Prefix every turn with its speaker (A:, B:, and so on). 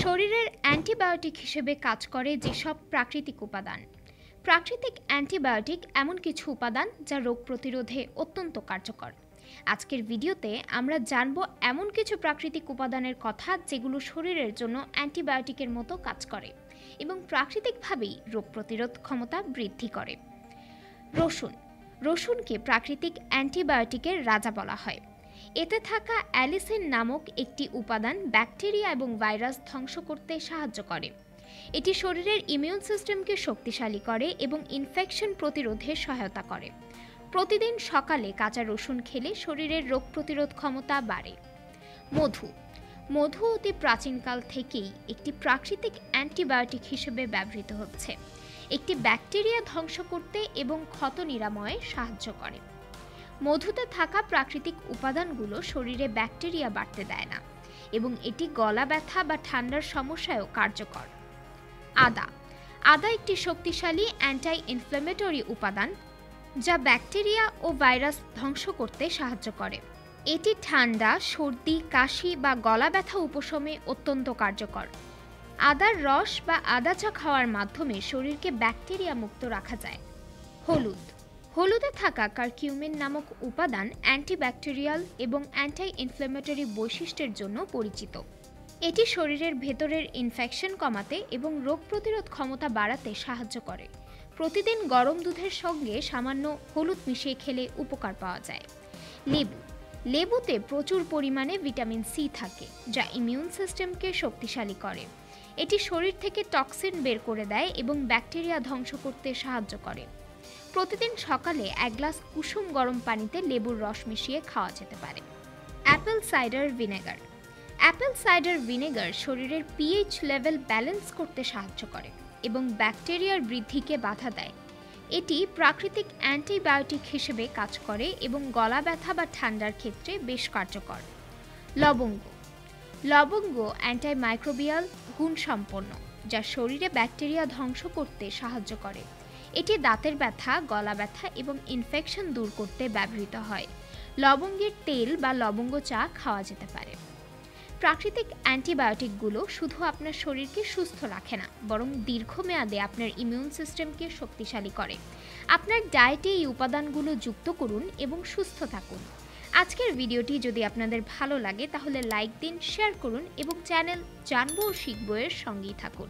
A: শরীরের অ্যান্টিবায়োটিক হিসেবে কাজ করে যেসব প্রাকৃতিক উপাদান। প্রাকৃতিক অ্যান্টিবায়োটিক এমন কিছু উপাদান যা রোগ প্রতিরোধে অত্যন্ত কার্যকর। আজকের ভিডিওতে আমরা জানব এমন কিছু প্রাকৃতিক উপাদানের কথা যেগুলো শরীরের জন্য অ্যান্টিবায়োটিকের মতো কাজ করে এবং প্রাকৃতিকভাবেই রোগ প্রতিরোধ ক্ষমতা বৃদ্ধি করে। রসুনকে প্রাকৃতিক অ্যান্টিবায়োটিকের রাজা বলা হয়। এতে থাকা অ্যালিসিন নামক একটি উপাদান ব্যাকটেরিয়া এবং ভাইরাস ধ্বংস করতে সাহায্য করে। এটি শরীরের ইমিউন সিস্টেমকে শক্তিশালী করে এবং ইনফেকশন প্রতিরোধে সহায়তা করে। প্রতিদিন সকালে কাঁচা রসুন খেলে শরীরের রোগ প্রতিরোধ ক্ষমতা বাড়ে। মধু অতি প্রাচীনকাল থেকেই একটি প্রাকৃতিক অ্যান্টিবায়োটিক হিসেবে ব্যবহৃত হচ্ছে। একটি ব্যাকটেরিয়া ধ্বংস করতে এবং ক্ষত নিরাময়ে সাহায্য করে। মধুতে থাকা প্রাকৃতিক উপাদানগুলো শরীরে ব্যাকটেরিয়া বাড়তে দেয় না এবং এটি গলা ব্যথা বা ঠান্ডার সমস্যায়ও কার্যকর। আদা একটি শক্তিশালী অ্যান্টি ইনফ্ল্যামেটরি উপাদান যা ব্যাকটেরিয়া ও ভাইরাস ধ্বংস করতে সাহায্য করে। এটি ঠান্ডা, সর্দি, কাশি বা গলা ব্যথা উপশমে অত্যন্ত কার্যকর। আদার রস বা আদা চা খাওয়ার মাধ্যমে শরীরকে ব্যাকটেরিয়া মুক্ত রাখা যায়। হলুদে থাকা কারকিউমিন নামক উপাদান অ্যান্টিব্যাকটেরিয়াল এবং অ্যান্টি ইনফ্ল্যামেটরি বৈশিষ্ট্যের জন্য পরিচিত। এটি শরীরের ভেতরের ইনফেকশন কমাতে এবং রোগ প্রতিরোধ ক্ষমতা বাড়াতে সাহায্য করে। প্রতিদিন গরম দুধের সঙ্গে সামান্য হলুদ মিশিয়ে খেলে উপকার পাওয়া যায়। লেবুতে প্রচুর পরিমাণে ভিটামিন সি থাকে, যা ইমিউন সিস্টেমকে শক্তিশালী করে। এটি শরীর থেকে টক্সিন বের করে দেয় এবং ব্যাকটেরিয়া ধ্বংস করতে সাহায্য করে। প্রতিদিন সকালে এক গ্লাস কুসুম গরম পানিতে লেবুর রস মিশিয়ে খাওয়া যেতে পারে। অ্যাপেল সাইডার ভিনেগার শরীরের পিএইচ লেভেল ব্যালেন্স করতে সাহায্য করে এবং ব্যাকটেরিয়ার বৃদ্ধিকে বাধা দেয়। এটি প্রাকৃতিক অ্যান্টিবায়োটিক হিসেবে কাজ করে এবং গলা ব্যথা বা ঠান্ডার ক্ষেত্রে বেশ কার্যকর। লবঙ্গ অ্যান্টিমাইক্রোবিয়াল গুণসম্পন্ন, যা শরীরে ব্যাকটেরিয়া ধ্বংস করতে সাহায্য করে। এটি দাঁতের ব্যথা, গলা ব্যথা এবং ইনফেকশন দূর করতে ব্যবহৃত হয়। লবঙ্গের তেল বা লবঙ্গ চা খাওয়া যেতে পারে। প্রাকৃতিক অ্যান্টিবায়োটিকগুলো শুধু আপনার শরীরকে সুস্থ রাখে না, বরং দীর্ঘমেয়াদে আপনার ইমিউন সিস্টেমকে শক্তিশালী করে। আপনার ডায়েটে এই উপাদানগুলো যুক্ত করুন এবং সুস্থ থাকুন। আজকের ভিডিওটি যদি আপনাদের ভালো লাগে তাহলে লাইক দিন, শেয়ার করুন এবং চ্যানেল জানবো ও শিখবো এর সঙ্গেই থাকুন।